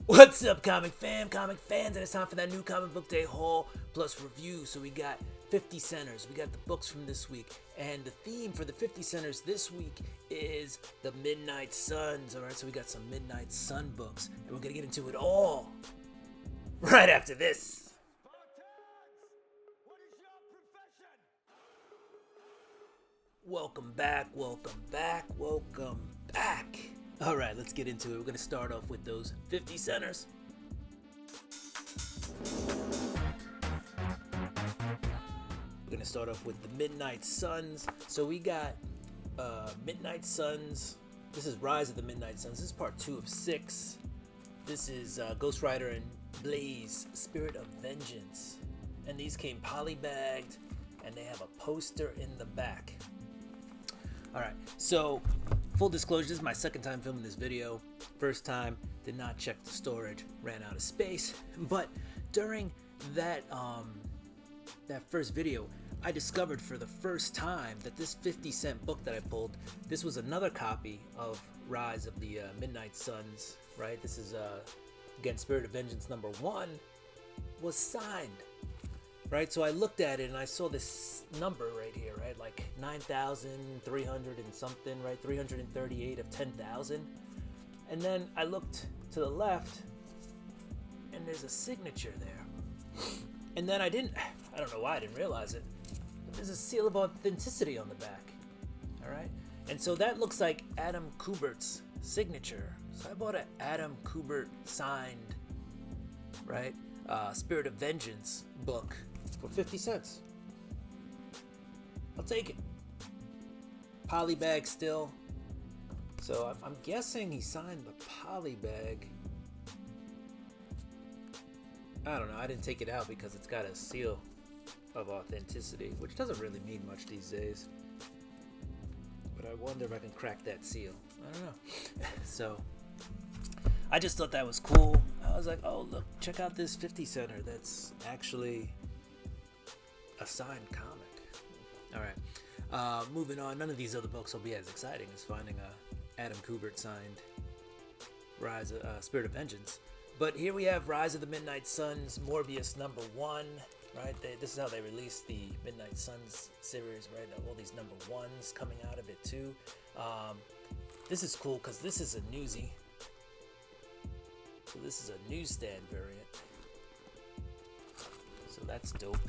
What's up, comic fans, and it's time for that new comic book day haul plus review. So we got 50 centers, we got the books from this week, and the theme for the 50 centers this week is the Midnight Suns. Alright, so we got some Midnight Sun books, and we're gonna get into it all right after this. Welcome back. Alright, let's get into it. We're going to start off with those 50 centers. We're going to start off with the Midnight Suns. So we got Midnight Suns. This is Rise of the Midnight Suns. This is part 2 of 6. This is Ghost Rider and Blaze, Spirit of Vengeance. And these came polybagged, and they have a poster in the back. Alright, so full disclosure, this is my second time filming this video. First time, did not check the storage, ran out of space. But during that first video, I discovered for the first time that this 50-cent book that I pulled, this was another copy of Rise of the Midnight Suns, right? This is, again, Spirit of Vengeance number 1, was signed. Right, so I looked at it and I saw this number right here, right, like 9,300 and something, right, 338 of 10,000, and then I looked to the left, and there's a signature there, and then I don't know why I didn't realize it, but there's a seal of authenticity on the back, all right, and so that looks like Adam Kubert's signature, so I bought an Adam Kubert signed, right, Spirit of Vengeance book for 50 cents. I'll take it. Polybag still. So I'm guessing he signed the polybag. I don't know. I didn't take it out because it's got a seal of authenticity, which doesn't really mean much these days. But I wonder if I can crack that seal. I don't know. So I just thought that was cool. I was like, oh, look, check out this 50 center. That's actually a signed comic. All right. Moving on. None of these other books will be as exciting as finding a Adam Kubert signed Rise of Spirit of Vengeance. But here we have Rise of the Midnight Suns, Morbius number 1. Right. This is how they released the Midnight Suns series. Right. All these number 1s coming out of it too. This is cool because this is a newsie. So this is a newsstand variant. So that's dope.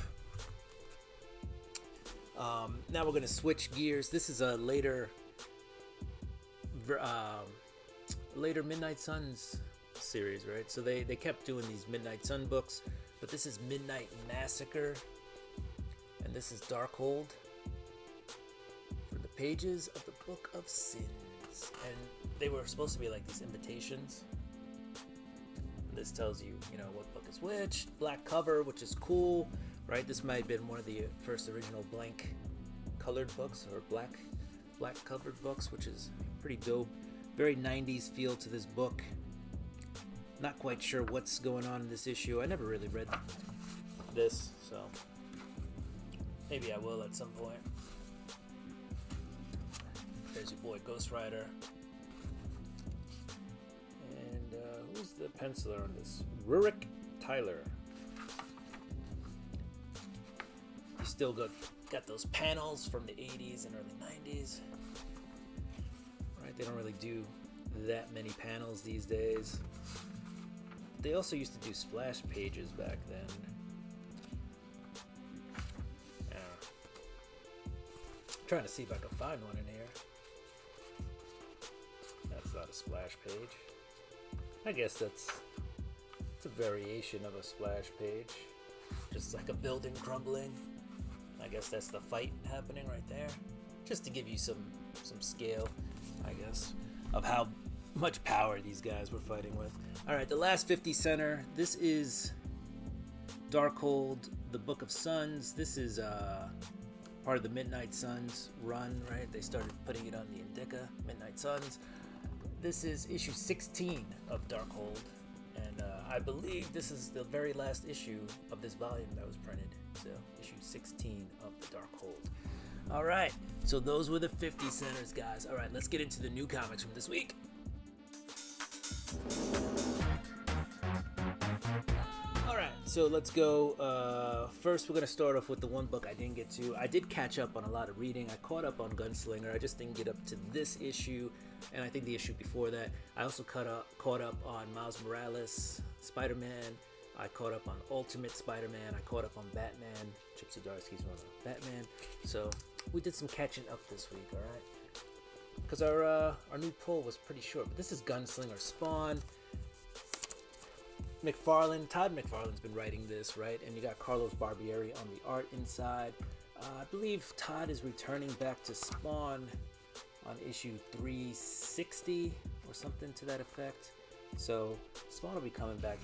Now we're gonna switch gears. This is a later Midnight Suns series, right? So they kept doing these Midnight Sun books, but this is Midnight Massacre, and this is Darkhold for the pages of the Book of Sins, and they were supposed to be like these invitations. This tells you, what book is which. Black cover, which is cool, right? This might have been one of the first original blank colored books, or black covered books, which is pretty dope. Very 90s feel to this book. Not quite sure what's going on in this issue. I never really read this, so maybe I will at some point. There's your boy Ghost Rider. Who's the penciler on this? Rurik Tyler. You still got those panels from the 80s and early 90s. Right, they don't really do that many panels these days. They also used to do splash pages back then. Yeah. I'm trying to see if I can find one in here. That's not a splash page. I guess it's a variation of a splash page, just like a building crumbling. I guess that's the fight happening right there, just to give you some scale, I guess, of how much power these guys were fighting with. All right, the last 50 center. This is Darkhold, the Book of Suns. This is part of the Midnight Suns run, right? They started putting it on the Indica, Midnight Suns. This is issue 16 of Darkhold, and I believe this is the very last issue of this volume that was printed. So, issue 16 of the Darkhold. All right, so those were the 50 centers, guys. All right, let's get into the new comics from this week. So let's go. First, we're going to start off with the one book I didn't get to. I did catch up on a lot of reading. I caught up on Gunslinger. I just didn't get up to this issue, and I think the issue before that. I also caught up on Miles Morales, Spider-Man. I caught up on Ultimate Spider-Man. I caught up on Batman. Chip Zdarsky's one of Batman. So we did some catching up this week, all right? Because our new poll was pretty short. But this is Gunslinger Spawn. Todd McFarlane's been writing this, right? And you got Carlos Barbieri on the art inside. I believe Todd is returning back to Spawn on issue 360 or something to that effect. So Spawn will be coming back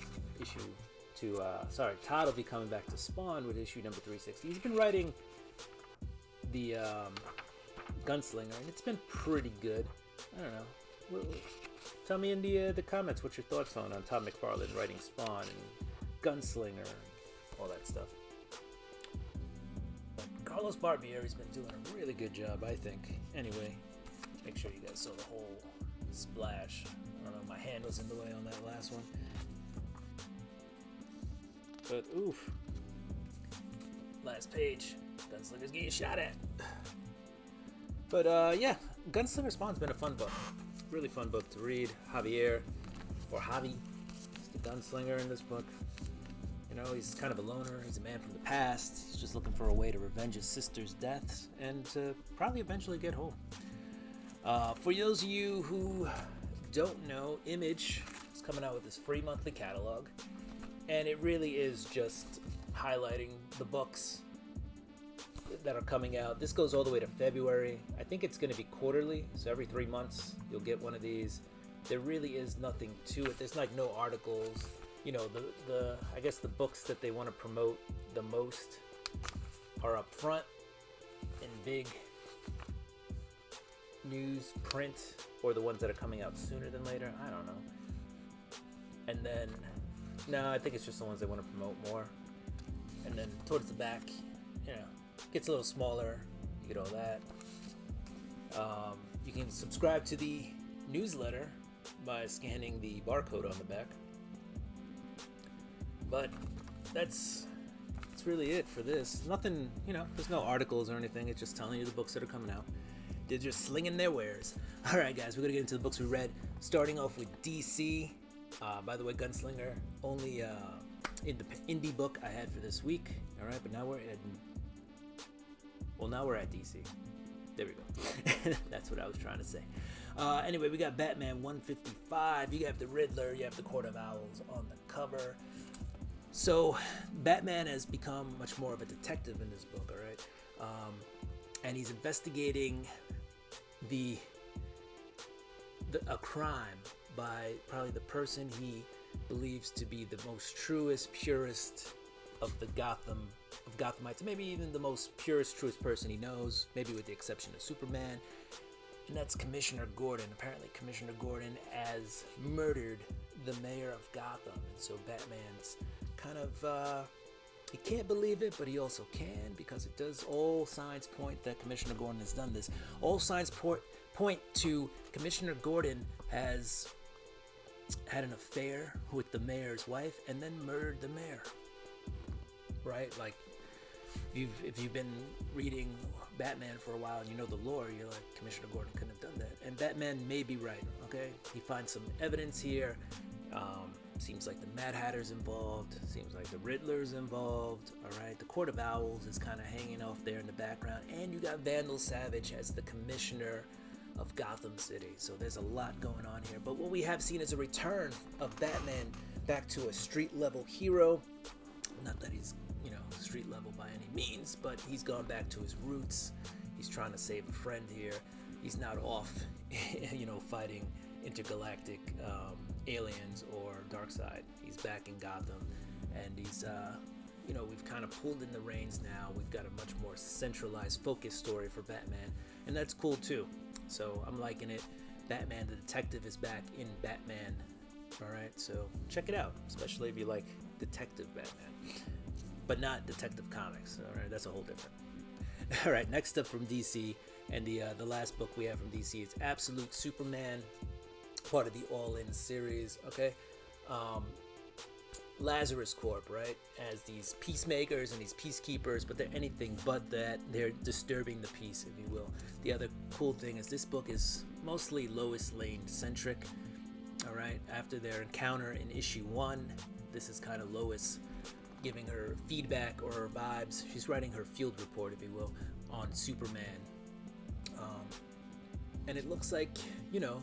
Todd will be coming back to Spawn with issue number 360. He's been writing the Gunslinger, and it's been pretty good. I don't know. Tell me in the comments what your thoughts on Todd McFarlane writing Spawn and Gunslinger and all that stuff. But Carlos Barbieri's been doing a really good job, I think. Anyway, make sure you guys saw the whole splash. I don't know, my hand was in the way on that last one. But oof. Last page. Gunslinger's getting shot at. But yeah, Gunslinger Spawn's been a fun book. Really fun book to read. Javi, is the gunslinger in this book. You know, he's kind of a loner. He's a man from the past. He's just looking for a way to revenge his sister's deaths and to probably eventually get home. For those of you who don't know, Image is coming out with this free monthly catalog, and it really is just highlighting the books that are coming out. This goes all the way to February. I think it's going to be quarterly, so every 3 months you'll get one of these. There really is nothing to it. There's like no articles. You know, I guess the books that they want to promote the most are up front in big news print, or the ones that are coming out sooner than later. I don't know. And then, no, I think it's just the ones they want to promote more. And then towards the back, you know, gets a little smaller. You get all that. You can subscribe to the newsletter by scanning the barcode on the back. But that's really it for this. Nothing, you know, there's no articles or anything. It's just telling you the books that are coming out. They're just slinging their wares. All right, guys, we're going to get into the books we read. Starting off with DC. By the way, Gunslinger, only indie book I had for this week. All right, but now we're at DC. There we go. That's what I was trying to say. Anyway, we got Batman 155. You have the Riddler. You have the Court of Owls on the cover. So Batman has become much more of a detective in this book, all right? And he's investigating a crime by probably the person he believes to be the most truest, purest of the Gothamites, maybe even the most purest, truest person he knows, maybe with the exception of Superman, and that's Commissioner Gordon. Apparently Commissioner Gordon has murdered the mayor of Gotham, and so Batman's kind of, he can't believe it, but he also can, because it does, all signs point that Commissioner Gordon has done this. All signs point to Commissioner Gordon has had an affair with the mayor's wife and then murdered the mayor. Right? Like, if you've been reading Batman for a while and you know the lore, you're like, Commissioner Gordon couldn't have done that. And Batman may be right, okay? He finds some evidence here. Seems like the Mad Hatter's involved. Seems like the Riddler's involved. All right, the Court of Owls is kind of hanging off there in the background. And you got Vandal Savage as the commissioner of Gotham City. So there's a lot going on here. But what we have seen is a return of Batman back to a street-level hero. Not that he's, you know, street level by any means, but he's gone back to his roots. He's trying to save a friend here. He's not off, you know, fighting intergalactic aliens or Darkseid. He's back in Gotham, and he's, you know, we've kind of pulled in the reins now. We've got a much more centralized, focused story for Batman, and that's cool too. So I'm liking it. Batman the Detective is back in Batman. All right, so check it out, especially if you like Detective Batman, but not Detective Comics. All right, that's a whole different. All right, next up from DC, and the last book we have from DC is Absolute Superman, part of the All In series. Okay, Lazarus Corp, right, as these peacemakers and these peacekeepers, but they're anything but that. They're disturbing the peace, if you will. The other cool thing is this book is mostly Lois Lane centric. All right, after their encounter in issue 1, this is kind of Lois giving her feedback or her vibes. She's writing her field report, if you will, on Superman. And it looks like, you know,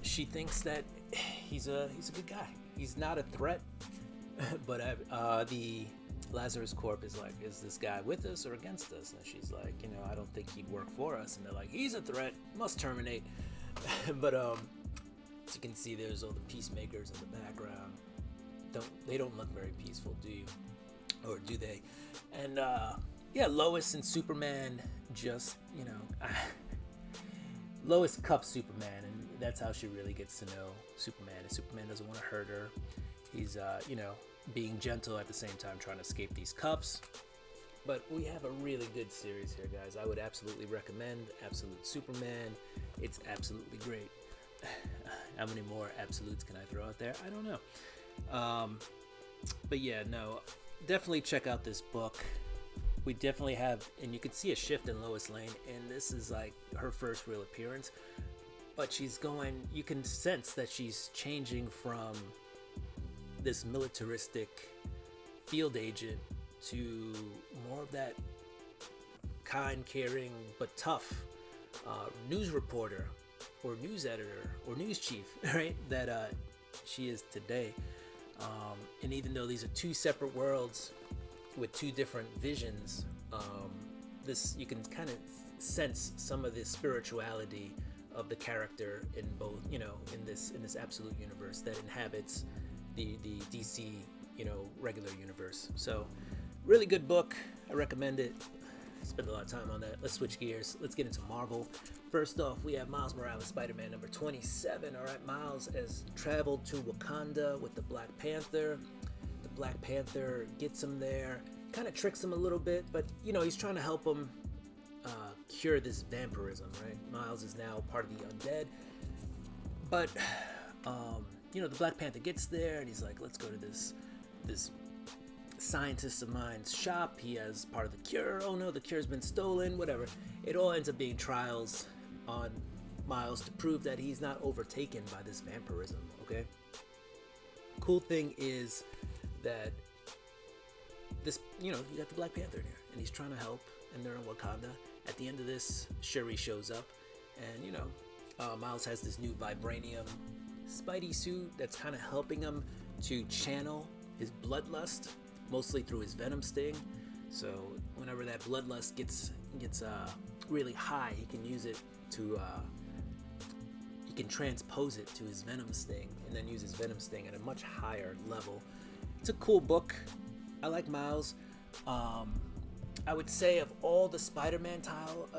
she thinks that he's a good guy. He's not a threat, but the Lazarus Corp is like, is this guy with us or against us? And she's like, you know, I don't think he'd work for us. And they're like, he's a threat, must terminate. But as you can see, there's all the peacemakers in the background. They don't look very peaceful, do you? Or do they? And yeah, Lois and Superman just, you know, Lois cuffs Superman, and that's how she really gets to know Superman. And Superman doesn't want to hurt her. He's, you know, being gentle at the same time, trying to escape these cuffs. But we have a really good series here, guys. I would absolutely recommend Absolute Superman. It's absolutely great. How many more absolutes can I throw out there? I don't know. But yeah, no, definitely check out this book. We definitely have, and you can see a shift in Lois Lane, and this is like her first real appearance. But she's going, you can sense that she's changing from this militaristic field agent to more of that kind, caring, but tough news reporter or news editor or news chief, right? That she is today. And even though these are two separate worlds with two different visions, this, you can kind of sense some of the spirituality of the character in both, you know, in this absolute universe that inhabits the DC, you know, regular universe. So really good book. I recommend it. Spend a lot of time on that. Let's switch gears. Let's get into Marvel. First off, we have Miles Morales, Spider-Man number 27. All right, Miles has traveled to Wakanda with the Black Panther. The Black Panther gets him there, kind of tricks him a little bit, but, you know, he's trying to help him cure this vampirism, right? Miles is now part of the undead. But, you know, the Black Panther gets there, and he's like, let's go to this scientist of mine's shop. He has part of the cure. Oh no, the cure's been stolen, whatever. It all ends up being trials on Miles to prove that he's not overtaken by this vampirism, okay? Cool thing is that this, you know, you got the Black Panther in here, and he's trying to help, and they're in Wakanda. At the end of this, Shuri shows up, and, you know, Miles has this new vibranium Spidey suit that's kind of helping him to channel his bloodlust, mostly through his venom sting. So whenever that bloodlust gets really high, he can use it to he can transpose it to his venom sting, and then use his venom sting at a much higher level. It's a cool book. I like Miles. I would say of all the Spider-Man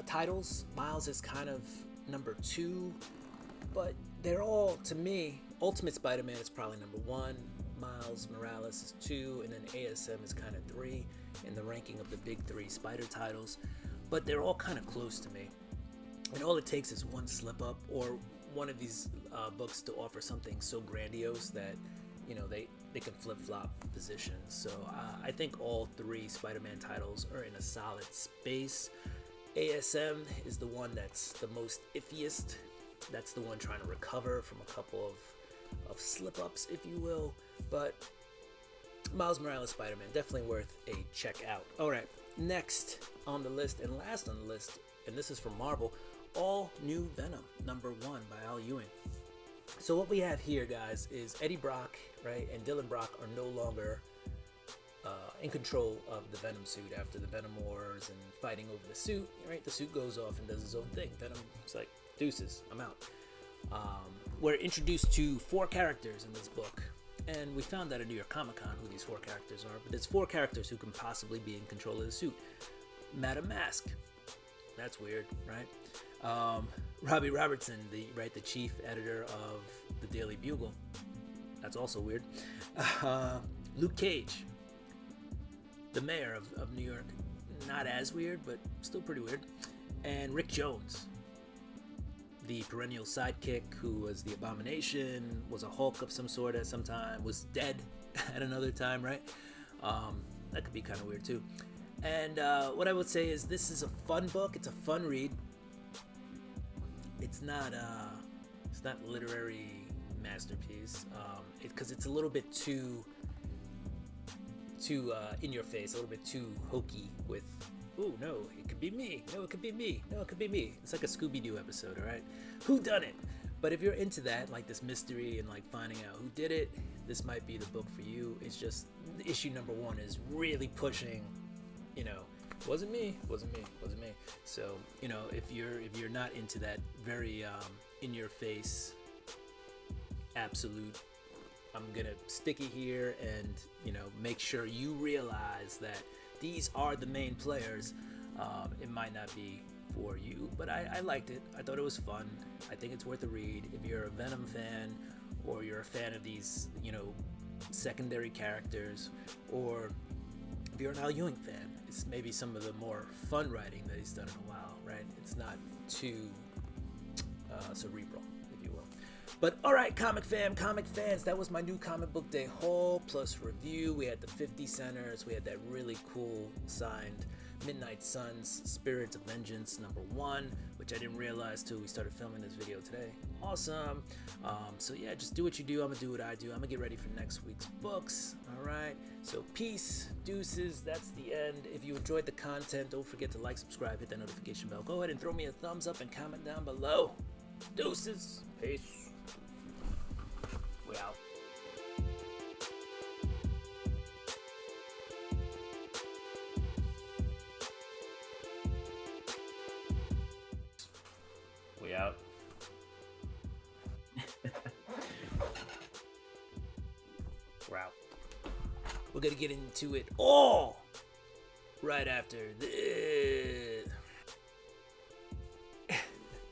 titles, Miles is kind of number 2, but they're all, to me, Ultimate Spider-Man is probably number 1. Miles Morales is 2, and then ASM is kind of 3 in the ranking of the big 3 Spider titles. But they're all kind of close to me. And all it takes is one slip up or one of these books to offer something so grandiose that, you know, they can flip-flop positions. So I think all 3 Spider-Man titles are in a solid space. ASM is the one that's the most iffiest. That's the one trying to recover from a couple of slip-ups, if you will. But Miles Morales Spider-Man, definitely worth a check out. All right, next on the list and last on the list, and this is from Marvel, All New Venom, number 1 by Al Ewing. So what we have here, guys, is Eddie Brock, right, and Dylan Brock are no longer in control of the Venom suit after the Venom Wars and fighting over the suit, right? The suit goes off and does his own thing. Venom's like, deuces, I'm out. We're introduced to 4 characters in this book, and we found out at New York Comic Con who these 4 characters are, but there's 4 characters who can possibly be in control of the suit. Madam Mask, that's weird, right? Robbie Robertson, the chief editor of the Daily Bugle, that's also weird. Luke Cage, the mayor of New York, not as weird, but still pretty weird. And Rick Jones, the perennial sidekick who was the Abomination, was a Hulk of some sort at some time, was dead at another time, right? That could be kind of weird too. And what I would say is this is a fun book. It's a fun read. It's not literary masterpiece because it's a little bit too in your face, a little bit too hokey with, oh no, it could be me, no, it could be me, no, it could be me. It's like a Scooby-Doo episode, all right? Who done it? But if you're into that, like this mystery and like finding out who did it, this might be the book for you. It's just issue number 1 is really pushing, you know, wasn't me. So, you know, if you're not into that very in your face, absolute, I'm gonna stick it here and, you know, make sure you realize that these are the main players. It might not be for you, but I liked it. I thought it was fun. I think it's worth a read. If you're a Venom fan, or you're a fan of these, you know, secondary characters, or if you're an Al Ewing fan, it's maybe some of the more fun writing that he's done in a while, right? It's not too cerebral, if you will. But all right, comic fans, that was my new comic book day haul plus review. We had the 50 centers. We had that really cool signed Midnight Suns Spirits of Vengeance #1, which I didn't realize till we started filming this video today. Awesome. So yeah, just do what you do. I'm gonna do what I do. I'm gonna get ready for next week's books. All right. So peace, deuces. That's the end. If you enjoyed the content, don't forget to like, subscribe, hit that notification bell. Go ahead and throw me a thumbs up and comment down below. Deuces. Peace. We out. We out. We're out. We're gonna get into it all right after this.